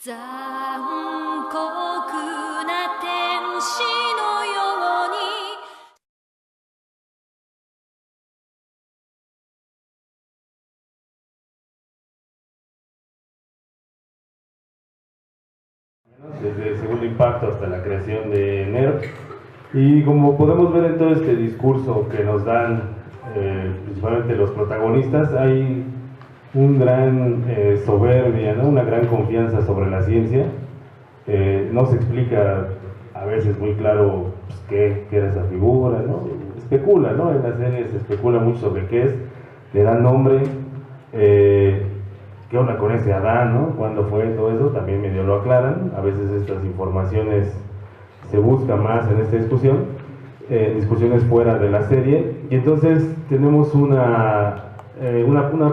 残酷な天使のようにdesde el segundo impacto hasta la creación de NERV. Y como podemos ver en todo este discurso que nos dan principalmente los protagonistas, hay un gran soberbia, ¿no? Una gran confianza sobre la ciencia. No se explica a veces muy claro pues, qué era esa figura, ¿no? Especula, ¿no? En la serie se especula mucho sobre qué es, le dan nombre, qué onda con ese Adán, ¿no? ¿Cuándo fue todo eso? También medio lo aclaran. A veces estas informaciones se busca más en esta discusión, discusiones fuera de la serie, y entonces tenemos una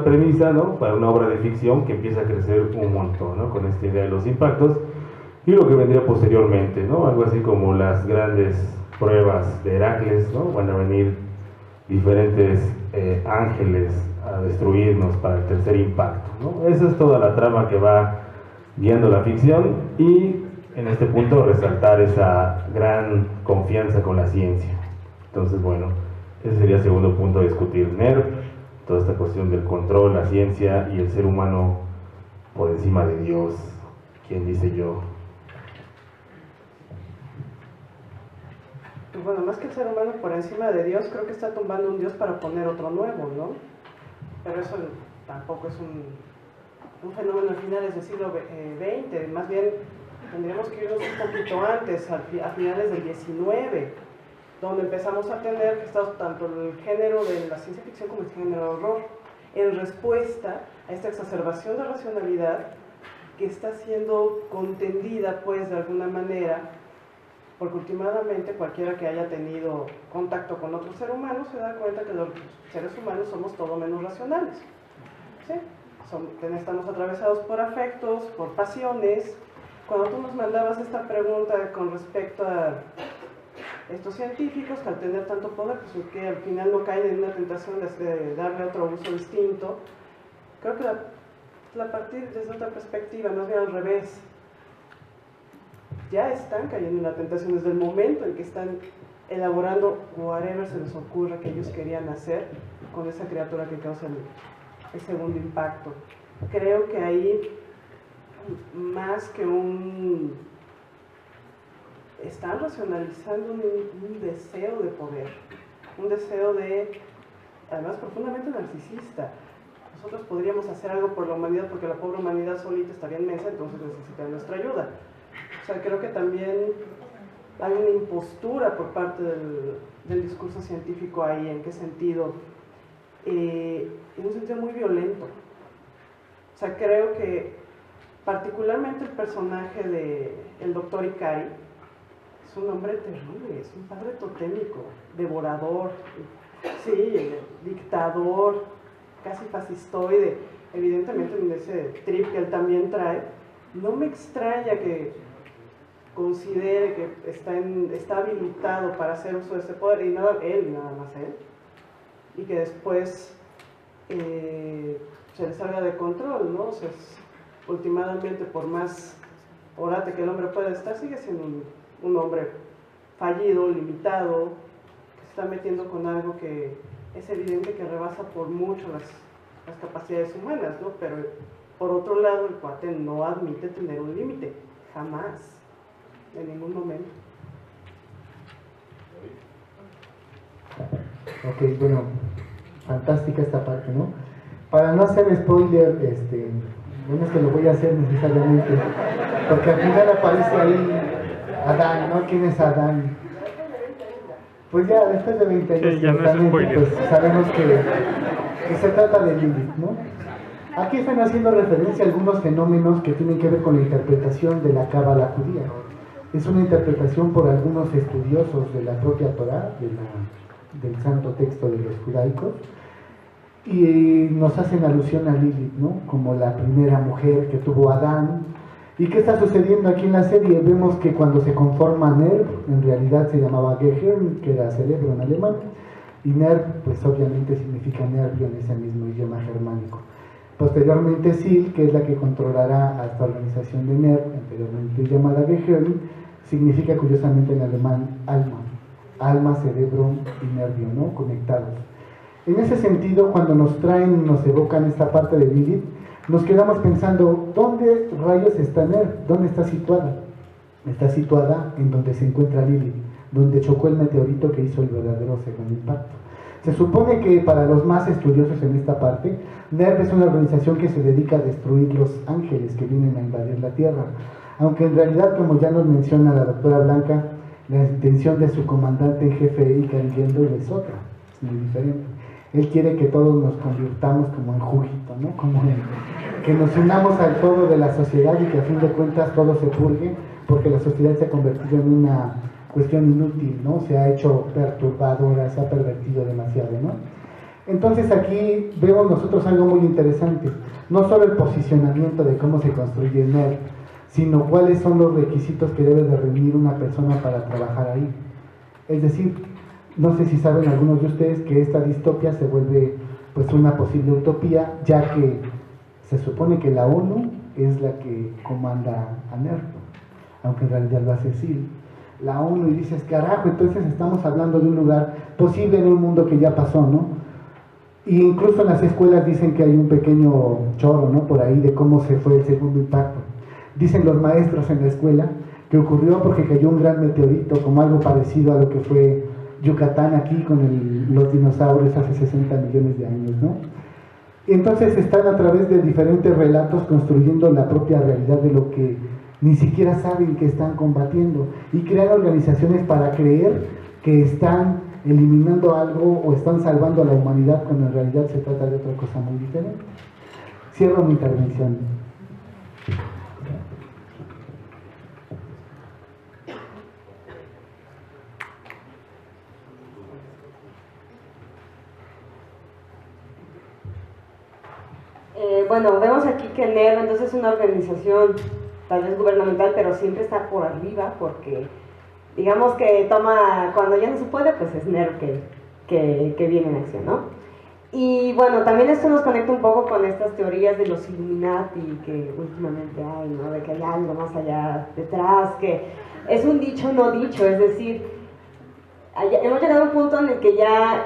premisa, ¿no? Para una obra de ficción que empieza a crecer un montón, ¿no? Con esta idea de los impactos y lo que vendría posteriormente, ¿no? Algo así como las grandes pruebas de Heracles, ¿no? Van a venir diferentes ángeles a destruirnos para el tercer impacto, ¿no? Esa es toda la trama que va guiando la ficción, y en este punto resaltar esa gran confianza con la ciencia. Entonces, bueno, ese sería el segundo punto a discutir. NERV, toda esta cuestión del control, la ciencia y el ser humano por encima de Dios. ¿Quién dice yo? Bueno, más que el ser humano por encima de Dios, creo que está tumbando un Dios para poner otro nuevo, ¿no? Pero eso tampoco es un fenómeno a finales del siglo XX, más bien tendríamos que irnos un poquito antes, a finales del XIX, donde empezamos a tener que está tanto el género de la ciencia ficción como el género de horror, en respuesta a esta exacerbación de racionalidad que está siendo contendida, pues, de alguna manera, porque últimamente cualquiera que haya tenido contacto con otro ser humano se da cuenta que los seres humanos somos todo menos racionales, ¿sí? Estamos atravesados por afectos, por pasiones. Cuando tú nos mandabas esta pregunta con respecto a estos científicos que al tener tanto poder, pues que al final no caen en una tentación de darle otro uso distinto, creo que la partir desde otra perspectiva, más bien al revés, ya están cayendo en la tentación desde el momento en que están elaborando whatever se les ocurra que ellos querían hacer con esa criatura que causa el segundo impacto. Creo que ahí, más que están racionalizando un deseo de poder, un deseo además profundamente narcisista. Nosotros podríamos hacer algo por la humanidad porque la pobre humanidad solita está bien mensa, entonces necesita nuestra ayuda. O sea, creo que también hay una impostura por parte del discurso científico ahí. ¿En qué sentido? En un sentido muy violento. O sea, creo que particularmente el personaje del doctor Ikari es un hombre terrible, es un padre totémico, devorador, sí, dictador, casi fascistoide, evidentemente en ese trip que él también trae. No me extraña que considere que está habilitado para hacer uso de ese poder, y nada más él, y que después se le salga de control, ¿no? O sea, últimamente, por más orate que el hombre pueda estar, sigue siendo un hombre fallido, limitado, que se está metiendo con algo que es evidente que rebasa por mucho las capacidades humanas, ¿no? Pero por otro lado, el cuate no admite tener un límite, jamás, en ningún momento. Ok, bueno, fantástica esta parte, ¿no? Para no hacer spoiler, bueno, es que lo voy a hacer necesariamente, porque al final aparece ahí Adán, ¿no? ¿Quién es Adán? Pues ya, después de 20 años, sí, ya no es spoiler. pues sabemos que se trata de Lilith, ¿no? Aquí están haciendo referencia a algunos fenómenos que tienen que ver con la interpretación de la cábala judía. Es una interpretación por algunos estudiosos de la propia Torá, del santo texto de los judaicos, y nos hacen alusión a Lilith, ¿no? Como la primera mujer que tuvo Adán. ¿Y qué está sucediendo aquí en la serie? Vemos que cuando se conforma NERV, en realidad se llamaba Gehirn, que era cerebro en alemán, y NERV, pues obviamente significa nervio en ese mismo idioma germánico. Posteriormente SIL, que es la que controlará a esta organización organización de NER, anteriormente llamada Gehirn, significa curiosamente en alemán alma, alma, cerebro y nervio, ¿no? Conectados. En ese sentido, cuando nos traen, nos evocan esta parte de Lilith, nos quedamos pensando, ¿dónde rayos está NER? ¿Dónde está situada? Está situada en donde se encuentra Lilith, donde chocó el meteorito que hizo el verdadero segundo impacto. Se supone que para los más estudiosos en esta parte, NERV es una organización que se dedica a destruir los ángeles que vienen a invadir la Tierra, aunque en realidad, como ya nos menciona la doctora Blanca, la intención de su comandante en jefe Ikari Gendou es otra, es muy diferente. Él quiere que todos nos convirtamos como en juguito, ¿no? Como que nos unamos al todo de la sociedad y que a fin de cuentas todo se purgue, porque la sociedad se ha convertido en una cuestión inútil, ¿no? Se ha hecho perturbadora, se ha pervertido demasiado, ¿no? Entonces aquí vemos nosotros algo muy interesante, no solo el posicionamiento de cómo se construye el NER, sino cuáles son los requisitos que debe de reunir una persona para trabajar ahí. Es decir, no sé si saben algunos de ustedes que esta distopia se vuelve pues una posible utopía, ya que se supone que la ONU es la que comanda a NER, aunque en realidad lo hace SEAL. La ONU, y dices, carajo, entonces estamos hablando de un lugar posible en un mundo que ya pasó, ¿no? Y incluso en las escuelas dicen que hay un pequeño chorro, ¿no? Por ahí de cómo se fue el segundo impacto. Dicen los maestros en la escuela que ocurrió porque cayó un gran meteorito, como algo parecido a lo que fue Yucatán aquí con los dinosaurios hace 60 millones de años, ¿no? Y entonces están a través de diferentes relatos construyendo la propia realidad de lo que ni siquiera saben que están combatiendo y crean organizaciones para creer que están eliminando algo o están salvando a la humanidad cuando en realidad se trata de otra cosa muy diferente. Cierro mi intervención. Bueno, vemos aquí que NERV entonces es una organización tal vez gubernamental, pero siempre está por arriba porque digamos que toma, cuando ya no se puede, pues es NERV que viene en acción, ¿no? Y bueno, también esto nos conecta un poco con estas teorías de los Illuminati que últimamente hay, ¿no? De que hay algo más allá detrás, que es un dicho no dicho, es decir, hemos llegado a un punto en el que ya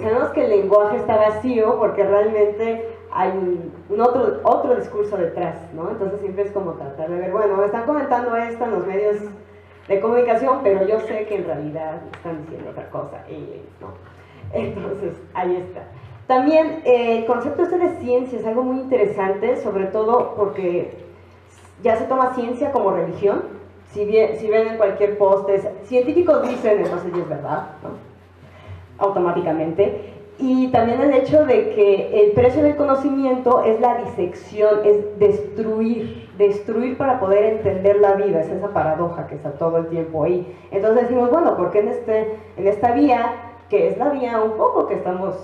sabemos que el lenguaje está vacío porque realmente hay un otro discurso detrás, ¿no? Entonces siempre es como tratar de ver, bueno, me están comentando esto en los medios de comunicación, pero yo sé que en realidad están diciendo otra cosa, ¿no? Entonces, ahí está. También el concepto este de ciencia es algo muy interesante, sobre todo porque ya se toma ciencia como religión. Si ven en cualquier post, científicos dicen, entonces ya es verdad, ¿no? Automáticamente. Y también el hecho de que el precio del conocimiento es la disección, es destruir para poder entender la vida, es esa paradoja que está todo el tiempo ahí. Entonces decimos, bueno, ¿por qué en esta vía, que es la vía un poco que estamos,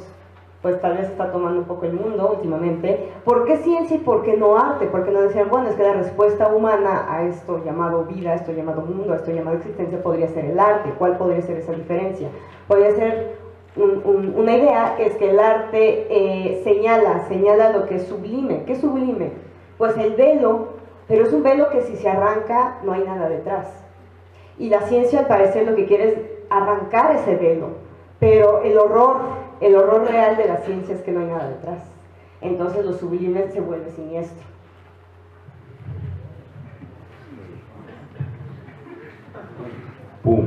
pues tal vez está tomando un poco el mundo últimamente, ¿por qué ciencia y por qué no arte? ¿Por qué no decían, bueno, es que la respuesta humana a esto llamado vida, a esto llamado mundo, a esto llamado existencia podría ser el arte? ¿Cuál podría ser esa diferencia? Podría ser una idea, que es que el arte señala lo que es sublime. ¿Qué es sublime? Pues el velo, pero es un velo que si se arranca no hay nada detrás. Y la ciencia al parecer lo que quiere es arrancar ese velo, pero el horror real de la ciencia es que no hay nada detrás. Entonces lo sublime se vuelve siniestro. ¡Pum!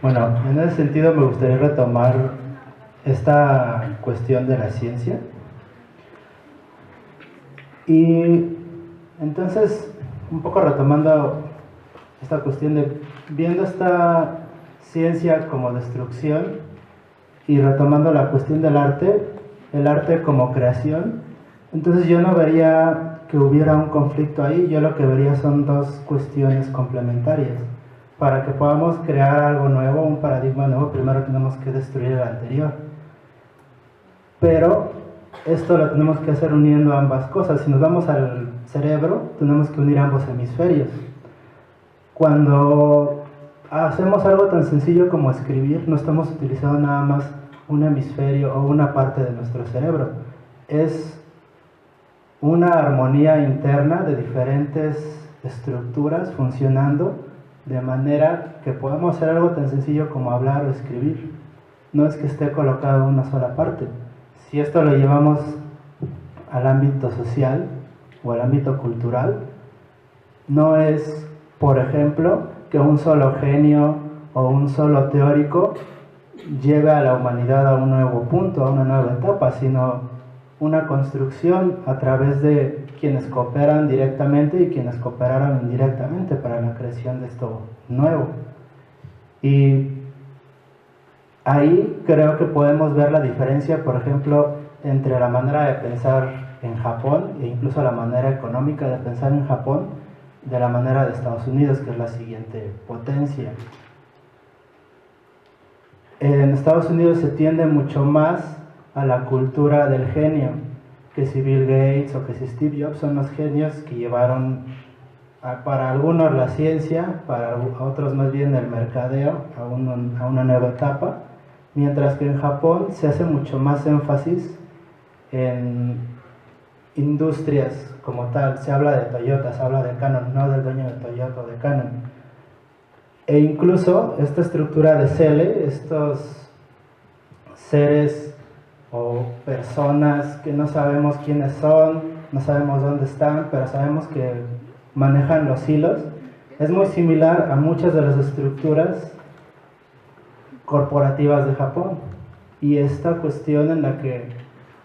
Bueno, en ese sentido me gustaría retomar esta cuestión de la ciencia. Y entonces, un poco retomando esta cuestión de viendo esta ciencia como destrucción y retomando la cuestión del arte, el arte como creación, entonces yo no vería que hubiera un conflicto ahí, yo lo que vería son dos cuestiones complementarias. Para que podamos crear algo nuevo, un paradigma nuevo, primero tenemos que destruir el anterior. Pero esto lo tenemos que hacer uniendo ambas cosas. Si nos vamos al cerebro, tenemos que unir ambos hemisferios. Cuando hacemos algo tan sencillo como escribir, no estamos utilizando nada más un hemisferio o una parte de nuestro cerebro. Es una armonía interna de diferentes estructuras funcionando de manera que podamos hacer algo tan sencillo como hablar o escribir. No es que esté colocado en una sola parte. Si esto lo llevamos al ámbito social o al ámbito cultural, no es, por ejemplo, que un solo genio o un solo teórico lleve a la humanidad a un nuevo punto, a una nueva etapa, sino una construcción a través de quienes cooperan directamente y quienes cooperaron indirectamente para la creación de esto nuevo. Y ahí creo que podemos ver la diferencia, por ejemplo, entre la manera de pensar en Japón e incluso la manera económica de pensar en Japón de la manera de Estados Unidos, que es la siguiente potencia. En Estados Unidos se tiende mucho más a la cultura del genio, que si Bill Gates o que si Steve Jobs son los genios que llevaron para algunos la ciencia, para otros más bien el mercadeo a una nueva etapa, mientras que en Japón se hace mucho más énfasis en industrias como tal. Se habla de Toyota, se habla de Canon, no del dueño de Toyota o de Canon. E incluso esta estructura de Cele, estos seres o personas que no sabemos quiénes son, no sabemos dónde están, pero sabemos que manejan los hilos, es muy similar a muchas de las estructuras corporativas de Japón. Y esta cuestión en la que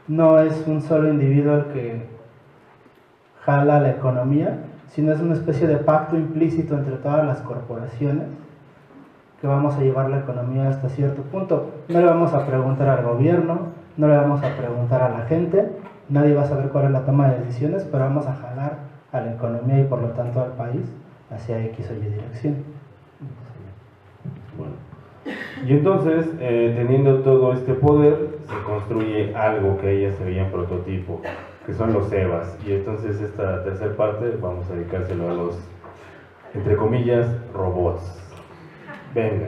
no es un solo individuo el que jala la economía, sino es una especie de pacto implícito entre todas las corporaciones que vamos a llevar la economía hasta cierto punto. No le vamos a preguntar al gobierno, no le vamos a preguntar a la gente, nadie va a saber cuál es la toma de decisiones, pero vamos a jalar a la economía y por lo tanto al país hacia X o Y dirección. Bueno. Y entonces, teniendo todo este poder, se construye algo que ella se veía en prototipo, que son los EVAs. Y entonces esta tercera parte vamos a dedicárselo a los, entre comillas, robots. Venga.